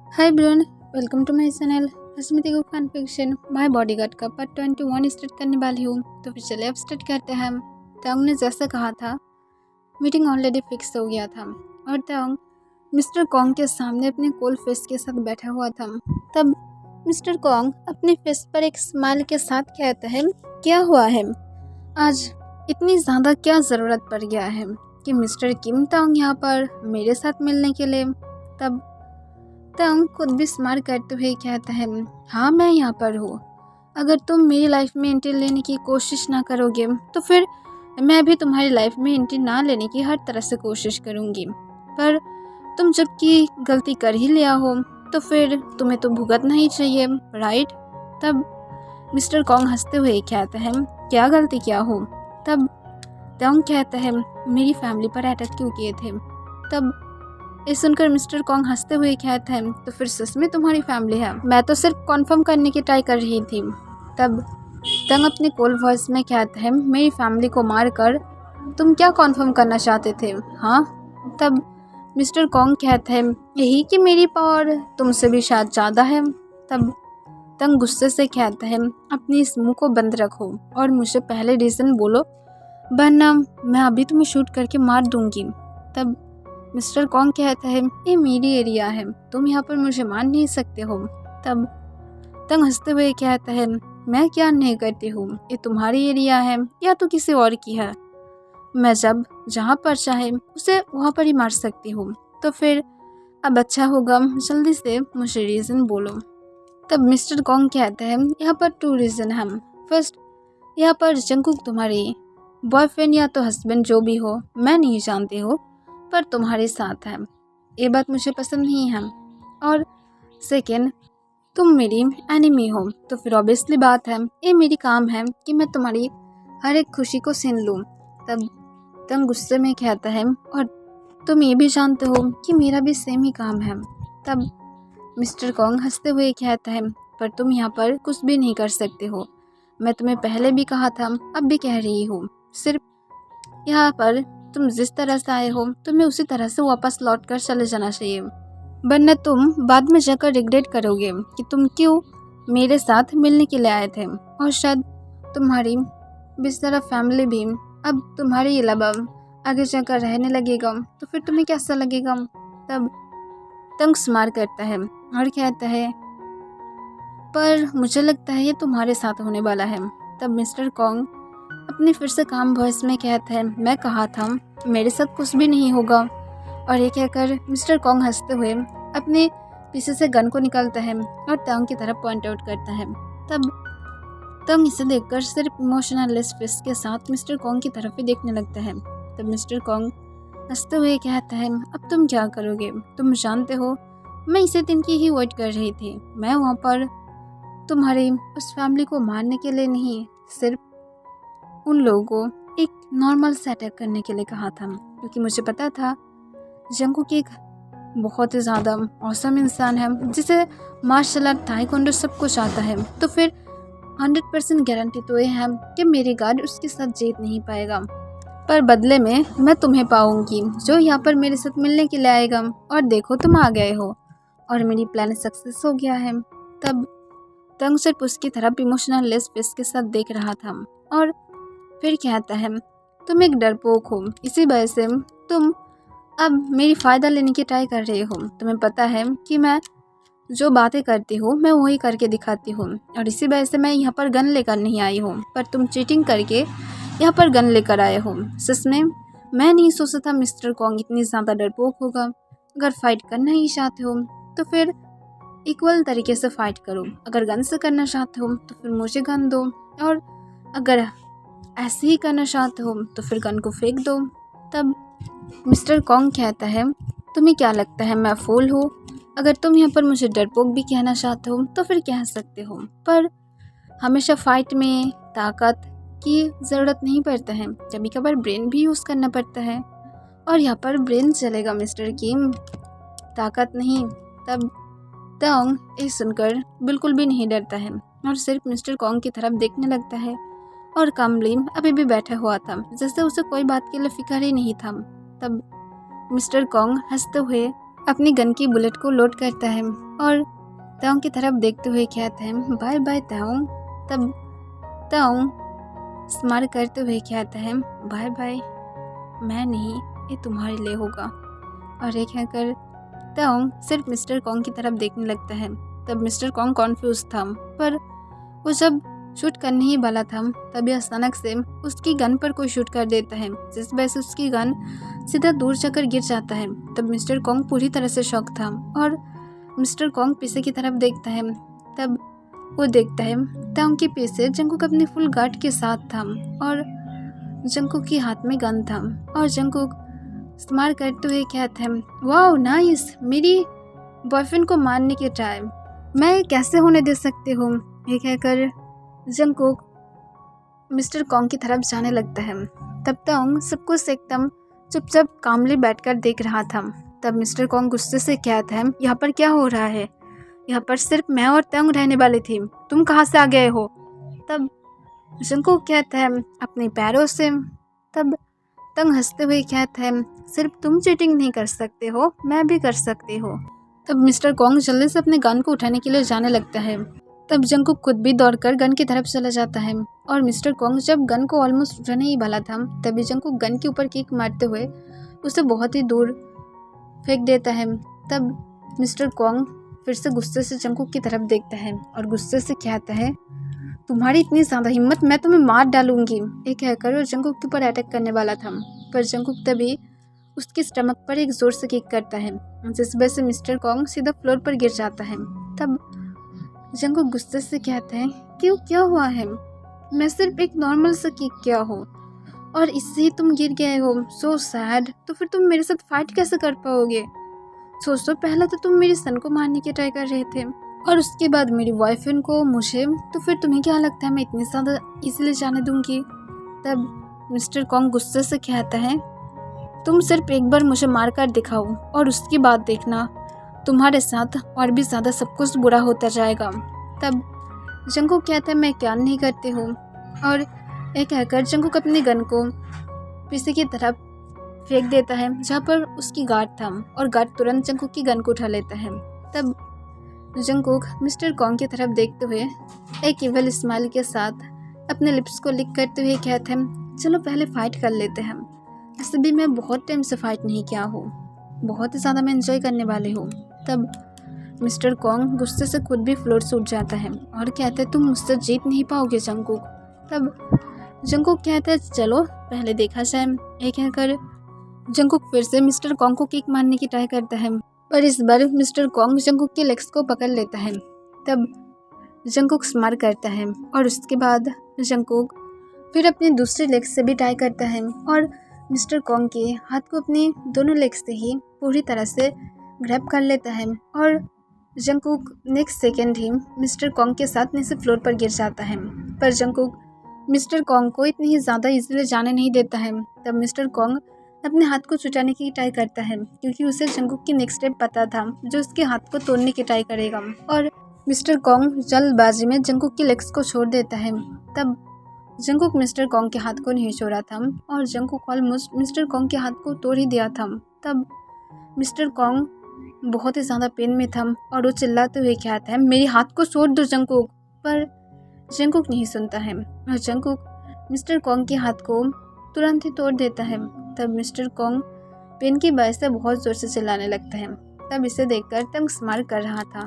हाय ब्रोन, welcome to my channel हसमिती को फैन फिक्शन माय बॉडीगार्ड का पार्ट 21 स्टार्ट करने वाली हूँ। तो फिर चलिए अब स्टार्ट करते हैं। तांग ने जैसा कहा था, मीटिंग ऑलरेडी फिक्स हो गया था और तांग मिस्टर कॉन्ग के सामने अपने कोल फेस के साथ बैठा हुआ था। तब मिस्टर कॉन्ग अपने फेस पर एक स्माइल के साथ कहता है, क्या हुआ है आज, इतनी ज़्यादा क्या ज़रूरत पड़ गया है कि मिस्टर किम तांग यहाँ पर मेरे साथ मिलने के लिए। तब तंग खुद भी स्माइल करते हुए कहता है, हाँ मैं यहाँ पर हूँ। अगर तुम मेरी लाइफ में एंट्री लेने की कोशिश ना करोगे तो फिर मैं भी तुम्हारी लाइफ में एंट्री ना लेने की हर तरह से कोशिश करूँगी। पर तुम जबकि गलती कर ही लिया हो तो फिर तुम्हें तो भुगतना ही चाहिए, राइट। तब मिस्टर कॉन्ग हंसते हुए कहता है, क्या गलती किया हो। तब तंग कहता है, मेरी फैमिली पर अटैक क्यों किए थे। तब ये सुनकर मिस्टर कॉन्ग हंसते हुए कहता है, तो फिर सच में तुम्हारी फैमिली है, मैं तो सिर्फ कॉन्फर्म करने की ट्राई कर रही थी। तब तंग अपने कोल्ड वॉइस में कहता है, मेरी फैमिली को मारकर तुम क्या कॉन्फर्म करना चाहते थे, हाँ। तब मिस्टर कॉन्ग कहता है, यही कि मेरी पावर तुमसे भी शायद ज़्यादा है। तब तंग गुस्से से कहता है, अपनी इस मुंह को बंद रखो और मुझे पहले रीज़न बोलो, वरना मैं अभी तुम्हें शूट करके मार दूंगी। तब मिस्टर कॉन्ग कहता है, ये मेरी एरिया है, तुम यहाँ पर मुझे मार नहीं सकते हो। तब तंग हंसते हुए कहता है, मैं क्या नहीं करती हूँ, ये तुम्हारी एरिया है या तो किसी और की है। मैं जब जहाँ पर चाहे उसे वहाँ पर ही मार सकती हूँ। तो फिर अब अच्छा होगा जल्दी से मुझे रीज़न बोलो। तब मिस्टर कॉन्ग कहता है, यहाँ पर 2 रीज़न हैं। फर्स्ट, यहाँ पर जंगकुक तुम्हारी बॉयफ्रेंड या तो हस्बैंड जो भी हो, मैं नहीं जानती हूँ, पर तुम्हारे साथ है, ये बात मुझे पसंद नहीं है। और सेकेंड, तुम मेरी एनिमी हो, तो फिर ऑब्वियसली बात है, ये मेरी काम है कि मैं तुम्हारी हर एक खुशी को छीन लूँ। तब तुम गुस्से में कहता है, और तुम ये भी जानते हो कि मेरा भी सेम ही काम है। तब मिस्टर कॉन्ग हंसते हुए कहता है, पर तुम यहाँ पर कुछ भी नहीं कर सकते हो, मैं तुम्हें पहले भी कहा था, अब भी कह रही हूँ, सिर्फ यहाँ पर तुम जिस तरह से आए हो तुम्हें उसी तरह से वापस लौट कर चले जाना चाहिए, वरना तुम बाद में जाकर रिग्रेट करोगे कि तुम क्यों मेरे साथ मिलने के लिए आए थे। और शायद तुम्हारी बेचारा फैमिली भी अब तुम्हारे अलावा आगे जाकर रहने लगेगा, तो फिर तुम्हें कैसा लगेगा। तब तंग स्मार करता है और कहता है, पर मुझे लगता है ये तुम्हारे साथ होने वाला है। तब मिस्टर कॉन्ग अपनी फिर से काम वॉइस में कहता है, मैं कहा था मेरे साथ कुछ भी नहीं होगा। और ये कहकर मिस्टर कॉन्ग हंसते हुए अपने पीछे से गन को निकालता है और तंग की तरफ पॉइंट आउट करता है। तब तंग इसे देखकर सिर्फ इमोशनल लेस फेस के साथ मिस्टर कॉन्ग की तरफ ही देखने लगता है। तब मिस्टर कॉन्ग हंसते हुए कहता है, अब तुम क्या करोगे, तुम जानते हो मैं इसी दिन की ही वेट कर रही थी। मैं वहाँ पर तुम्हारी उस फैमिली को मारने के लिए नहीं, सिर्फ उन लोगों को एक नॉर्मल से अटैक करने के लिए कहा था, क्योंकि मुझे पता था जंगकुक एक बहुत ही ज़्यादा औसम इंसान है जिसे मार्शल आर्ट, ताइक्वांडो सब कुछ आता है। तो फिर 100% गारंटी तो ये है कि मेरी गार्ड उसके साथ जीत नहीं पाएगा, पर बदले में मैं तुम्हें पाऊंगी जो यहाँ पर मेरे साथ मिलने के लिए आएगा। और देखो तुम आ गए हो और मेरी प्लान सक्सेस हो गया है। तब तंग सिर्फ उसकी तरफ इमोशनल लेस फेस के साथ देख रहा था और फिर कहता है, तुम एक डरपोक हो, इसी वजह से तुम अब मेरी फ़ायदा लेने की ट्राई कर रहे हो। तुम्हें पता है कि मैं जो बातें करती हूँ मैं वही करके दिखाती हूँ, और इसी वजह से मैं यहाँ पर गन लेकर नहीं आई हूँ, पर तुम चीटिंग करके यहाँ पर गन लेकर आए हो। सच में मैं नहीं सोचा था मिस्टर कॉन्ग इतनी ज़्यादा डरपोक होगा। अगर फाइट करना ही चाहते हो तो फिर इक्वल तरीके से फाइट करो, अगर गन से करना चाहते हो तो फिर मुझे गन दो, और अगर ऐसे ही करना चाहते हो तो फिर गन को फेंक दो। तब मिस्टर कॉन्ग कहता है, तुम्हें क्या लगता है मैं फूल हूँ? अगर तुम यहाँ पर मुझे डरपोक भी कहना चाहते हो तो फिर कह सकते हो, पर हमेशा फाइट में ताकत की ज़रूरत नहीं पड़ता है, कभी कभार ब्रेन भी यूज़ करना पड़ता है, और यहाँ पर ब्रेन चलेगा मिस्टर किम, ताकत नहीं। तब तंग ये सुनकर बिल्कुल भी नहीं डरता है और सिर्फ मिस्टर कॉन्ग की तरफ देखने लगता है, और कामली अभी भी बैठा हुआ था जैसे उसे कोई बात के लिए फिक्र ही नहीं था। तब मिस्टर कॉन्ग हंसते हुए अपनी गन की बुलेट को लोड करता है और ताओ की तरफ देखते हुए कहते हैं बाय बाय ताओ। तब ताओ स्माइल करते हुए कहते हैं बाय बाय, मैं नहीं, ये तुम्हारे लिए होगा। और ये कहकर ताओ सिर्फ मिस्टर कॉन्ग की तरफ देखने लगता है। तब मिस्टर कॉन्ग कॉन्फ्यूज था, पर वो जब शूट करने ही वाला था तभी अचानक से उसकी गन पर कोई शूट कर देता है, जिस वजह से उसकी गन सीधा दूर जाकर गिर जाता है। तब मिस्टर कॉन्ग पूरी तरह से शॉक था और मिस्टर कॉन्ग पीछे की तरफ देखता है। तब वो देखता है ताओ के पीछे जंगकुक अपने फुल गार्ड के साथ था और जंगकुक के हाथ में गन था। और जंगकुक स्माइल करते हुए कहते हैं वाओ नाइस, मेरी बॉयफ्रेंड को मारने के टाइम मैं कैसे होने दे सकती हूँ। ये कहकर जंगकुक मिस्टर कॉन्ग की तरफ जाने लगता है। तब ताओ सब कुछ एकदम चुपचाप कामली बैठकर देख रहा था। तब मिस्टर कॉन्ग गुस्से से कहता है यहाँ पर क्या हो रहा है, यहाँ पर सिर्फ मैं और ताओ रहने वाली थी, तुम कहाँ से आ गए हो। तब जंगकुक कहता है अपने पैरों से। तब ताओ हंसते हुए कहता है सिर्फ तुम चीटिंग नहीं कर सकते हो, मैं भी कर सकती हूँ। तब मिस्टर कॉन्ग जल्दी से अपने गन को उठाने के लिए जाने लगता है। तब जंगकुक खुद भी दौड़कर गन की तरफ चला जाता है और मिस्टर कॉन्ग जब गन को ऑलमोस्ट उठाने ही वाला था तभी जंगकुक गन के ऊपर किक मारते हुए उसे बहुत ही दूर फेंक देता है। तब मिस्टर कॉन्ग फिर से गुस्से से जंगकुक की तरफ देखता है और गुस्से से कहता है तुम्हारी इतनी ज़्यादा हिम्मत, मैं तुम्हें मार डालूंगी। ये कहकर वो जंगकुक के ऊपर अटैक करने वाला था, पर जंगकुक तभी उसकी स्टमक पर एक जोर से किक करता है, जिस वजह से मिस्टर कॉन्ग सीधा फ्लोर पर गिर जाता है। तब जंगकुक गुस्से से कहते हैं क्यों, क्या हुआ है, मैं सिर्फ एक नॉर्मल सा किक किया हो और इससे ही तुम गिर गए हो, सो सैड। तो फिर तुम मेरे साथ फाइट कैसे कर पाओगे, सोचो पहले तो तुम मेरी सन को मारने की ट्राई कर रहे थे और उसके बाद मेरी बॉयफ्रेंड को, मुझे, तो फिर तुम्हें क्या लगता है मैं इतनी ज़्यादा इजीली जाने दूंगी। तब मिस्टर कॉन्ग गुस्से से कहता है तुम सिर्फ एक बार मुझे मार कर दिखाओ और उसके बाद देखना तुम्हारे साथ और भी ज़्यादा सब कुछ बुरा होता जाएगा। तब जंगकुक कहता है मैं क्या नहीं करती हूँ और एक कहकर जंगकुक अपने गन को पीछे की तरफ फेंक देता है जहाँ पर उसकी गार्ड था और गार्ड तुरंत जंगकुक की गन को उठा लेता है। तब जंगकुक मिस्टर कॉन्ग की तरफ देखते हुए एक इवल स्माइल के साथ अपने लिप्स को लिक करते हुए कहते हैं चलो पहले फाइट कर लेते हैं, वैसे भी मैं बहुत टाइम से फाइट नहीं किया हूँ, बहुत ही ज़्यादा मैं एंजॉय करने वाली हूँ। तब मिस्टर कॉन्ग गुस्से से खुद भी फ्लोर से उठ जाता है और कहते हैं तुम मुझसे जीत नहीं पाओगे जंगकुक। तब जंगकुक कहता है चलो पहले देखा जाए। ये कहकर जंगकुक फिर से मिस्टर कॉन्ग को किक मारने की ट्राई करता है, पर इस बार मिस्टर कॉन्ग जंगकुक के लेग्स को पकड़ लेता है। तब जंगकुक स्माइल करता है और उसके बाद जंगकुक फिर अपने दूसरे लेग्स से भी ट्राई करता है और मिस्टर कॉन्ग के हाथ को अपने दोनों लेग्स से ही पूरी तरह से ग्रैब कर लेता है और जंगकुक नेक्स्ट सेकेंड ही मिस्टर कॉन्ग के साथ नीचे फ्लोर पर गिर जाता है। पर जंगकुक मिस्टर कॉन्ग को इतनी ही ज़्यादा इजीली जाने नहीं देता है। तब मिस्टर कॉन्ग अपने हाथ को छुटाने की ट्राई करता है क्योंकि उसे जंगकुक की नेक्स्ट स्टेप पता था जो उसके हाथ को तोड़ने की ट्राई करेगा और मिस्टर कॉन्ग जल्दबाजी में जंगकुक के लेग्स को छोड़ देता है। तब जंगकुक मिस्टर कॉन्ग के हाथ को नहीं छोड़ा था और जंगकुक ऑलमोस्ट मिस्टर कॉन्ग के हाथ को तोड़ ही दिया था। तब मिस्टर कॉन्ग बहुत ही ज़्यादा पेन में था और वो चिल्लाते हुए कहता है मेरे हाथ को छोड़ दो जंगकुक, पर जंगकुक नहीं सुनता है और जंगकुक मिस्टर कॉन्ग के हाथ को तुरंत ही तोड़ देता है। तब मिस्टर कॉन्ग पेन की वजह से बहुत ज़ोर से चिल्लाने लगता है। तब इसे देखकर तंग स्माइल कर रहा था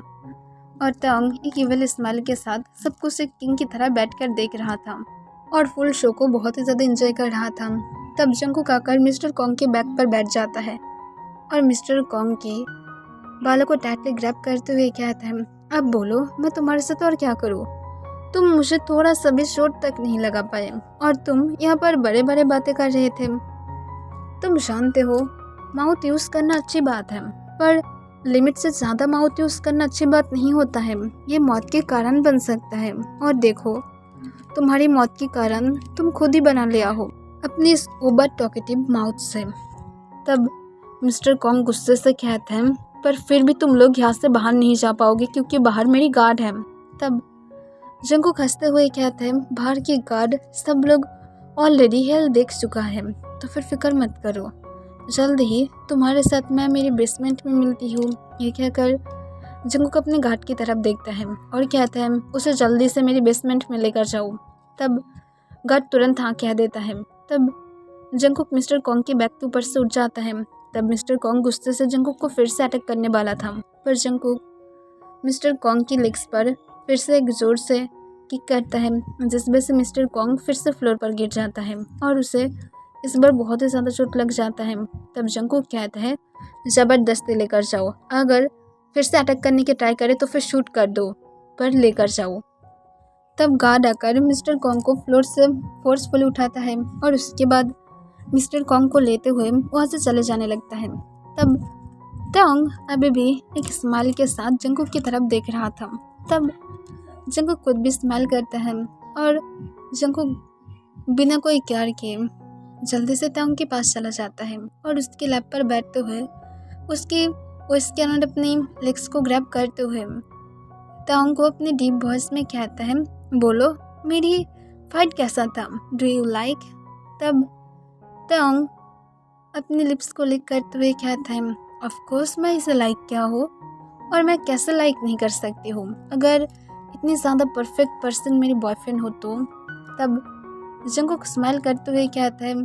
और तंग एक इवल स्माइल के साथ सब कुछ एक किंग की तरह बैठकर देख रहा था और फुल शो को बहुत ही ज़्यादा एंजॉय कर रहा था। तब जंगकुक आकर मिस्टर कॉन्ग के बैक पर बैठ जाता है और मिस्टर कॉन्ग के बालों को टाइटली ग्रैब करते हुए कहता है अब बोलो मैं तुम्हारे साथ और क्या करूँ, तुम मुझे थोड़ा सा भी शॉट तक नहीं लगा पाए और तुम यहाँ पर बड़े बड़े बातें कर रहे थे। तुम जानते हो माउथ यूज़ करना अच्छी बात है, पर लिमिट से ज़्यादा माउथ यूज़ करना अच्छी बात नहीं होता है, ये मौत के कारण बन सकता है। और देखो तुम्हारी मौत के कारण तुम खुद ही बना लिया हो अपनी इस ओवर टॉकेटिव माउथ से। तब मिस्टर कॉन्ग गुस्से से कहते हैं पर फिर भी तुम लोग यहाँ से बाहर नहीं जा पाओगे क्योंकि बाहर मेरी गार्ड है। तब जंगकुक हंसते हुए कहते हैं बाहर की गार्ड सब लोग ऑलरेडी हेल देख चुका है, तो फिर फिक्र मत करो, जल्द ही तुम्हारे साथ मैं मेरे बेसमेंट में मिलती हूँ। ये कहकर जंगकुक अपने घाट की तरफ देखता है और कहता है उसे जल्दी से मेरी बेसमेंट में लेकर जाओ। तब घाट तुरंत हाँ कह देता है। तब जंगकुक मिस्टर कॉन्ग के बैग के ऊपर से उठ जाता है। तब मिस्टर कॉन्ग गुस्से से जंगकुक को फिर से अटैक करने वाला था, पर जंगकुक मिस्टर कॉन्ग की लेग्स पर फिर से एक जोर से किक करता है, जिस वजह से मिस्टर कॉन्ग फिर से फ्लोर पर गिर जाता है और उसे इस बार बहुत ही ज़्यादा चोट लग जाता है। तब जंगकुक कहता है ज़बरदस्ती लेकर जाओ, अगर फिर से अटैक करने की ट्राई करे तो फिर शूट कर दो, पर लेकर जाओ। तब गार्ड आकर मिस्टर कॉन्ग को फ्लोर से फोर्सफुली उठाता है और उसके बाद मिस्टर कॉन्ग को लेते हुए वहाँ से चले जाने लगता है। तब टोंग अभी भी एक स्माइल के साथ जंगकुक की तरफ देख रहा था। तब जंगकुक खुद भी स्माइल करता है और जंगकुक बिना कोई केयर के जल्दी से टोंग के पास चला जाता है और उसके लैप पर बैठते हुए उसके अंदर अपनी लेग्स को ग्रैब करते हुए टोंग को अपनी डीप वॉइस में कहता है, बोलो मेरी फाइट कैसा था, डू यू लाइक। तब टोंग अपने लिप्स को लिक करते हुए कहता है, ऑफ कोर्स मैं इसे लाइक किया हूँ और मैं कैसे लाइक नहीं कर सकती हूँ, अगर इतनी ज़्यादा परफेक्ट पर्सन मेरी बॉयफ्रेंड हो तो। तब जंगकुक स्माइल करते हुए कहता है,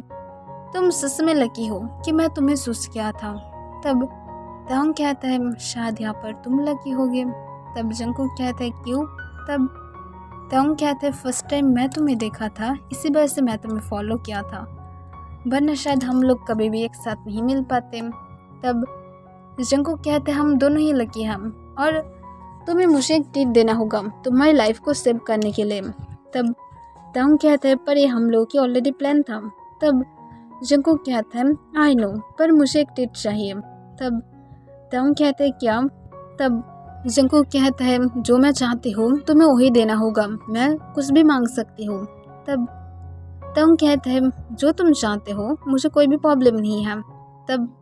तुम सच में लकी हो कि मैं तुम्हें चूज किया था। तब टोंग कहता है, शायद यहाँ पर तुम लकी होगे। तब जंगकुक कहता है, क्यों। तब टोंग कहता है, फर्स्ट टाइम मैं तुम्हें देखा था, इसी वजह से मैं तुम्हें फॉलो किया था, वरना शायद हम लोग कभी भी एक साथ नहीं मिल पाते। तब जंगकुक कहते हैं, हम दोनों ही लकी हैं और तुम्हें मुझे एक ट्रीट देना होगा तुम्हारी लाइफ को सेव करने के लिए। तब टोंग कहते हैं, पर ये हम लोगों की ऑलरेडी प्लान था। तब जंगकुक कहता है, आई नो, पर मुझे एक ट्रीट चाहिए। तब टोंग कहते हैं, क्या। तब जंगकुक कहता है, जो मैं चाहती हूँ तुम्हें वही देना होगा, मैं कुछ भी मांग सकती हूँ। तब टोंग कहता है, जो तुम चाहते हो मुझे कोई भी प्रॉब्लम नहीं है। तब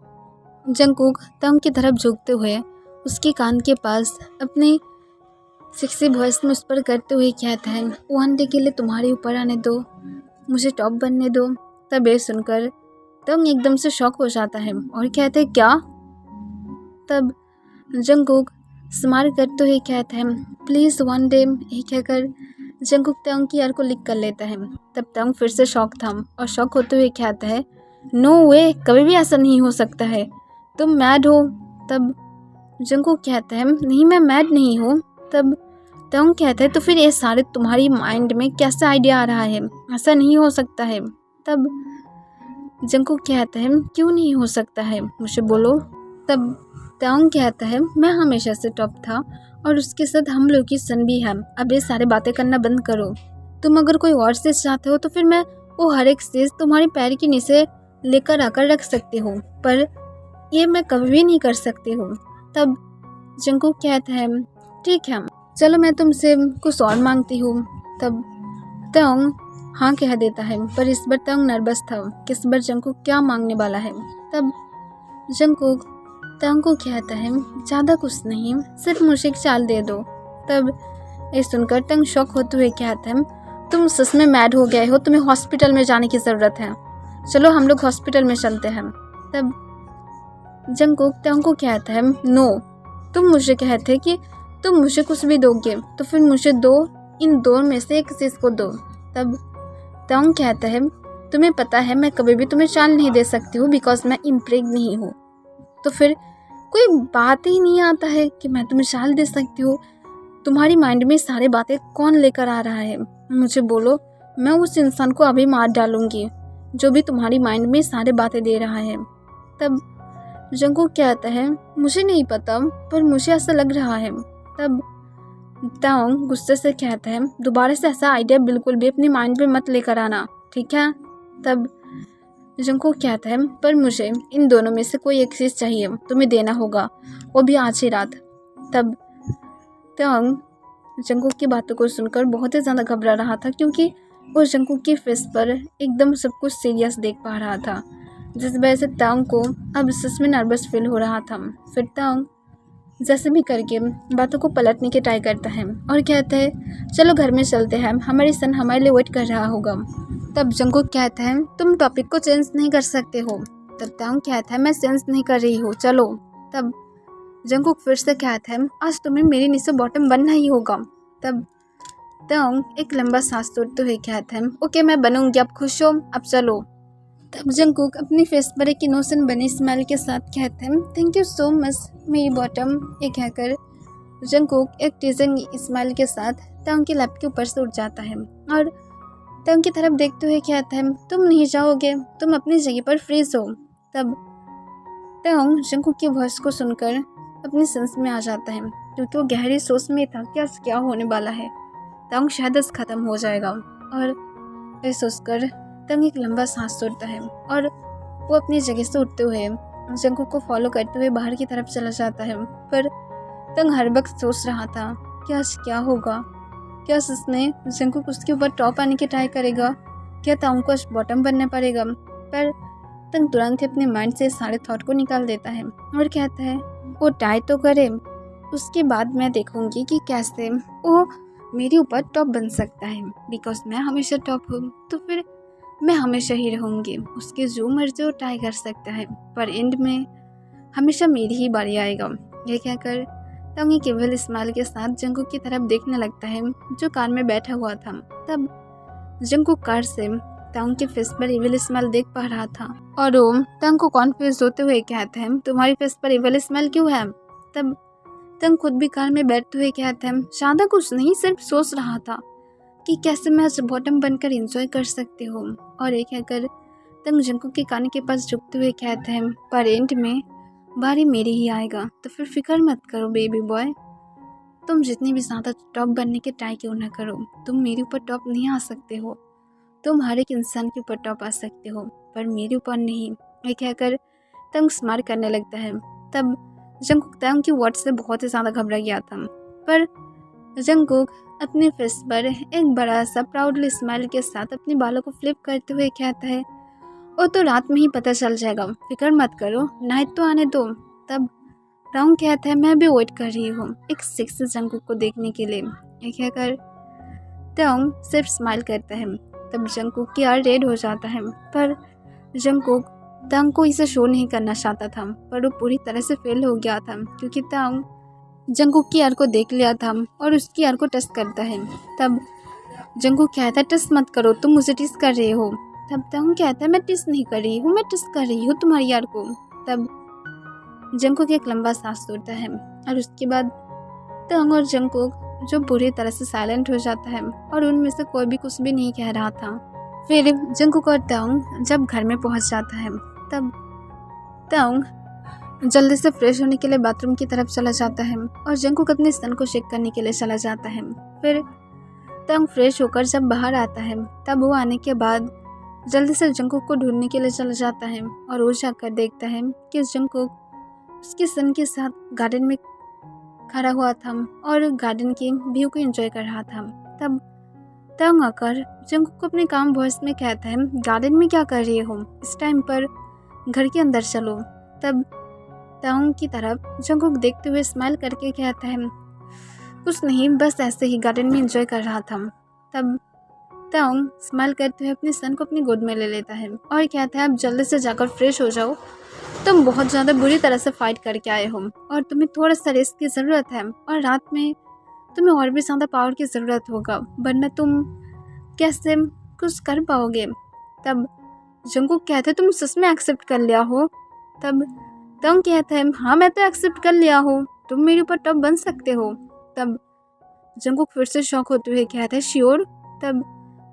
जंगकुक टोंग की तरफ झुकते हुए उसके कान के पास अपनी सेक्सी वॉइस में उस पर करते हुए कहता है, वन डे के लिए तुम्हारे ऊपर आने दो, मुझे टॉप बनने दो। तब ये सुनकर टोंग एकदम से शॉक हो जाता है और कहते हैं, क्या। तब जंगकुक स्माइल करते हुए कहता है, प्लीज़ वन डे, ये कहकर जंगकुक टोंग की ईयर को लिक कर लेता है। तब टोंग फिर से शॉक था और शॉक होते हुए कहता है, नो वे, कभी भी ऐसा नहीं हो सकता है, तुम मैड हो। तब जंगकुक कहता है, नहीं मैं मैड नहीं हूँ। तब टोंग कहता है, तो फिर ये सारे तुम्हारी माइंड में कैसा आइडिया आ रहा है, ऐसा नहीं हो सकता है। तब जंगकुक कहता है, क्यों नहीं हो सकता है, मुझे बोलो। तब टोंग कहता है, मैं हमेशा से टॉप था और उसके साथ हम लोग की सन भी है, अब ये सारे बातें करना बंद करो। तुम अगर कोई और चीज़ चाहते हो तो फिर मैं वो हर एक चीज़ तुम्हारे पैर के नीचे लेकर आकर रख सकती हूँ, पर ये मैं कभी भी नहीं कर सकती हूँ। तब जंगकुक कहता है, ठीक है, चलो मैं तुमसे कुछ और मांगती हूँ। तब टोंग हाँ कह देता है, पर इस बार टोंग नर्वस था कि इस बार जंगकुक क्या मांगने वाला है। तब जंगकुक टोंग को कहता है, ज़्यादा कुछ नहीं, सिर्फ मुझे एक चाल दे दो। तब ये सुनकर टोंग शॉक होते हुए कहता है, तुम सच में मैड हो गए हो, तुम्हें हॉस्पिटल में जाने की ज़रूरत है, चलो हम लोग हॉस्पिटल में चलते हैं। तब जंगकुक टोंग को कहता है, नो, तुम मुझे कहते कि तुम मुझे कुछ भी दोगे तो फिर मुझे दो, इन दो में से एक चीज़ को दो। तब टोंग कहता है, तुम्हें पता है मैं कभी भी तुम्हें चाल नहीं दे सकती हूँ बिकॉज मैं इम्प्रेग नहीं हूँ, तो फिर कोई बात ही नहीं आता है कि मैं तुम्हें चाल दे सकती हूँ। तुम्हारी माइंड में सारी बातें कौन लेकर आ रहा है, मुझे बोलो, मैं उस इंसान को अभी मार डालूंगी जो भी तुम्हारी माइंड में सारी बातें दे रहा है। तब जंगकुक कहता है, मुझे नहीं पता, पर मुझे ऐसा लग रहा है। तब टोंग गुस्से से कहता है, दोबारा से ऐसा आइडिया बिल्कुल भी अपनी माइंड में मत लेकर आना, ठीक है। तब जंगकुक कहता है, पर मुझे इन दोनों में से कोई एक चीज़ चाहिए, तुम्हें देना होगा, वो भी आज ही रात। तब टोंग जंगकुक की बातों को सुनकर बहुत ही ज़्यादा घबरा रहा था, क्योंकि वो जंगकुक की फेस पर एकदम सब कुछ सीरियस देख पा रहा था, जिस वजह से टोंग को अब सच में नर्वस फील हो रहा था। फिर टोंग जैसे भी करके बातों को पलटने की ट्राई करता है और कहता है, चलो घर में चलते हैं, हमारी सन हमारे लिए वेट कर रहा होगा। तब जंगकुक कहता है, तुम टॉपिक को चेंज नहीं कर सकते हो। तब टोंग कहता है, मैं चेंज नहीं कर रही हूँ, चलो। तब जंगकुक फिर से कहता है आज तुम्हें मेरे नीचे बॉटम बनना ही होगा। तब तंग एक लंबा सांस तोड़ते हुए कहता है ओके मैं बनूंगी, आप खुश हो, अब चलो। तब जंगकुक अपनी फेस पर एक इनोसेंट बनी स्माइल के साथ कहते हैं थैंक यू सो मच मेरी बॉटम। ये कहकर जंगकुक एक टीजिंग स्माइल के साथ तंग के लैप के ऊपर से उठ जाता है और तंग की तरफ देखते हुए कहता है तुम नहीं जाओगे, तुम अपनी जगह पर फ्रीज हो। तब तंग जंगकुक की वॉइस को सुनकर अपनी सेंस में आ जाता है क्योंकि वो गहरी सोच में था कि आज क्या होने वाला है। तंग शायद आज खत्म हो जाएगा और ये सोचकर तंग एक लंबा सांस छोड़ता है और वो अपनी जगह से उठते हुए जंगकुक को फॉलो करते हुए बाहर की तरफ चला जाता है। पर तंग हर वक्त सोच रहा था कि आज क्या होगा, क्या उसने जंगकुक उसके ऊपर टॉप आने की ट्राई करेगा, क्या तंग को आज बॉटम बनना पड़ेगा। पर तंग तुरंत ही अपने माइंड से सारे थॉट को निकाल देता है और कहता है वो ट्राई तो करे, उसके बाद मैं देखूंगी कि कैसे वो मेरे ऊपर टॉप बन सकता है। बिकॉज मैं हमेशा टॉप हूँ तो फिर मैं हमेशा ही रहूँगी, उसकी जो मर्जी वो ट्राई कर सकता है, पर एंड में हमेशा मेरी ही बारी आएगा। ये कहकर तंग एक इविल स्माइल के साथ जंगकुक की तरफ देखने लगता है जो कार में बैठा हुआ था। तब जंगकुक कार से तंग के फेस पर इविल स्माइल देख पा रहा था और वो तंग को कॉन्फ्यूज होते हुए कहते हैं तुम्हारी फेस पर इविल स्माइल क्यों है। तब तंग खुद भी कार में बैठते हुए कहते हैं ज्यादा कुछ नहीं, सिर्फ सोच रहा था कि कैसे मैं आज बॉटम बनकर एंजॉय कर सकती हूँ। और ये कहकर तंग जंगकुक के कान के पास झुकते हुए कहते हैं पर एंड में बारी मेरी ही आएगा, तो फिर फिक्र मत करो बेबी बॉय, तुम जितनी भी ज़्यादा टॉप बनने की ट्राई क्यों ना करो, तुम मेरे ऊपर टॉप नहीं आ सकते हो। तुम हर एक इंसान के ऊपर टॉप आ सकते हो पर मेरे ऊपर नहीं। ये कहकर तंग स्माइल करने लगता है। तब जंगकुक तंग की वर्ड से बहुत ही ज़्यादा घबरा गया था, पर जंगकुक अपने फेस पर एक बड़ा सा प्राउडली स्माइल के साथ अपने बालों को फ्लिप करते हुए कहता है वो तो रात में ही पता चल जाएगा, फिक्र मत करो, नाइट तो आने दो। तब तंग कहता है मैं भी वेट कर रही हूँ एक सेक्सी जंगकुक को देखने के लिए। ये कहकर तंग सिर्फ स्माइल करता है। तब जंगकुक की आर रेड हो जाता है, पर जंगकुक तंग को इसे शो नहीं करना चाहता था, पर वो पूरी तरह से फेल हो गया था क्योंकि तंग जंगकुक की आर को देख लिया था और उसकी आर को टच करता है। तब जंगकुक कहता है टच मत करो, तुम मुझे टिस कर रहे हो। तब तंग कहता है मैं टिस नहीं कर रही हूँ, मैं टिस कर रही हूँ तुम्हारी आर को। तब जंगकुक एक लंबा सांस छोड़ता है और उसके बाद तंग और जंगकुक जो बुरी तरह से साइलेंट हो जाता है और उनमें से कोई भी कुछ भी नहीं कह रहा था। फिर जंगकुक और तंग जब घर में पहुंच जाता है तब तंग जल्दी से फ्रेश होने के लिए बाथरूम की तरफ चला जाता है और जंगकुक अपने स्तन को चेक करने के लिए चला जाता है। फिर तंग फ्रेश होकर जब बाहर आता है तब वो आने के बाद जल्दी से जंगकुक को ढूंढने के लिए चला जाता है और वो जाकर देखता है कि जंगकुक उसके सन के साथ गार्डन में खड़ा हुआ था और गार्डन की व्यू को एंजॉय कर रहा था। तब तंग आकर जंगकुक को अपने काम वॉइस में कहता है गार्डन में क्या कर रही हो, इस टाइम पर घर के अंदर चलो। तब तंग की तरफ जंगकुक देखते हुए स्माइल करके कहता है कुछ नहीं, बस ऐसे ही गार्डन में एंजॉय कर रहा था। तब तंग स्माइल करते हुए अपने सन को अपनी गोद में ले लेता है और कहता है आप जल्दी से जाकर फ्रेश हो जाओ, तुम बहुत ज़्यादा बुरी तरह से फाइट करके आए हो और तुम्हें थोड़ा सा रेस्ट की ज़रूरत है और रात में तुम्हें और भी ज़्यादा पावर की ज़रूरत होगा, वरना तुम कैसे कुछ कर पाओगे। तब जंगकुक कहता है तुम सच में एक्सेप्ट कर लिया हो। तब तंग कहता है हाँ मैं तो एक्सेप्ट कर लिया हूँ, तुम मेरे ऊपर टॉप बन सकते हो। तब जंगकुक फिर से शॉक होते हुए कहता है श्योर। तब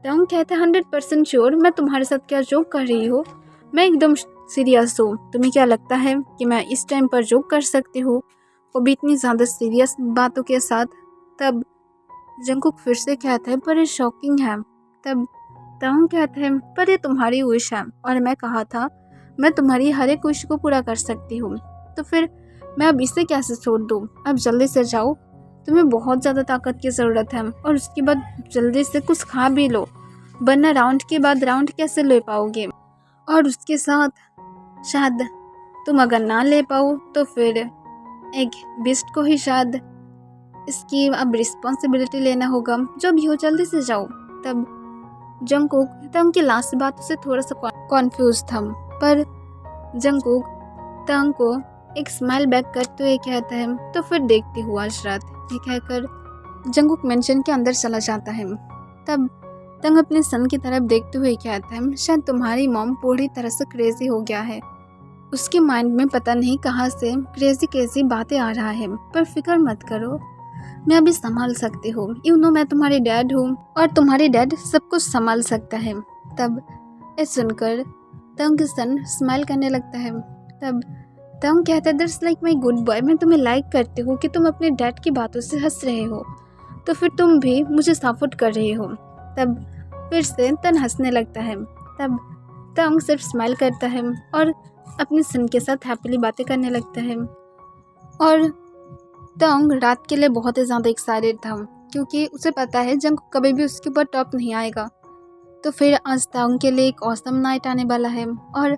तंग कहता है 100% श्योर, मैं तुम्हारे साथ क्या जोक कर रही हूँ, मैं एकदम सीरियस हूँ, तुम्हें क्या लगता है कि मैं इस टाइम पर जोक कर सकती हूँ, वो भी इतनी ज़्यादा सीरियस बातों के साथ। तब जंगकुक फिर से कहता है पर ये शॉकिंग है। तब तंग कहता है पर ये तुम्हारी विश है और मैं कहा था मैं तुम्हारी हर एक विश को पूरा कर सकती हूँ, तो फिर मैं अब इसे कैसे छोड़ दूँ। अब जल्दी से जाओ, तुम्हें बहुत ज़्यादा ताकत की ज़रूरत है और उसके बाद जल्दी से कुछ खा भी लो, वरना राउंड के बाद राउंड कैसे ले पाओगे। और उसके साथ शायद तुम अगर ना ले पाओ तो फिर एक बिस्ट को ही शायद इसकी अब रिस्पॉन्सिबिलिटी लेना होगा, जो भी हो जल्दी से जाओ। तब जंगकुक तंग की लास्ट बात से थोड़ा सा कॉन्फ्यूज था, पर जंगकुक तंग को एक स्माइल बैक करते हुए कहता है, तो फिर देखती हूँ आज रात, ये कहकर जंगकुक मेंशन के अंदर चला जाता है। तब तंग अपने सन की तरफ देखते हुए कहता है, शायद तुम्हारी मॉम पूरी तरह से क्रेजी हो गया है। उसके माइंड में पता नहीं कहाँ से क्रेजी बातें आ रहा है, पर फिक्र मत करो, मैं अभी संभाल सकती हूँ। यू नो मैं तुम्हारी डैड हूँ और तुम्हारी डैड सब कुछ संभाल सकता है। तब ये सुनकर तंग सन स्माइल करने लगता है। तब तंग कहता है, that's like my good boy, मैं तुम्हें लाइक करती हूँ कि तुम अपने डैड की बातों से हंस रहे हो, तो फिर तुम भी मुझे सपोर्ट कर रहे हो। तब फिर से तन हंसने लगता है। तब तंग सिर्फ स्माइल करता है और अपने सन के साथ हैप्पीली बातें करने लगता है। और तंग रात के लिए बहुत ही ज़्यादा एक्साइटेड था, क्योंकि उसे पता है जंग कभी भी उसके ऊपर टॉप नहीं आएगा। तो फिर आज तंग के लिए एक ऑसम नाइट आने वाला है और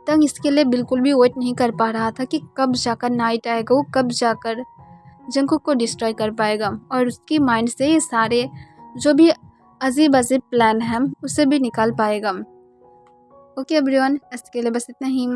तंग इसके लिए बिल्कुल भी वेट नहीं कर पा रहा था कि कब जाकर नाइट आएगा, वो कब जाकर जंगकुक को डिस्ट्रॉय कर पाएगा और उसकी माइंड से ये सारे जो भी अजीब अजीब प्लान हैं उसे भी निकाल पाएगा। ओके एवरीवन, इसके लिए बस इतना ही।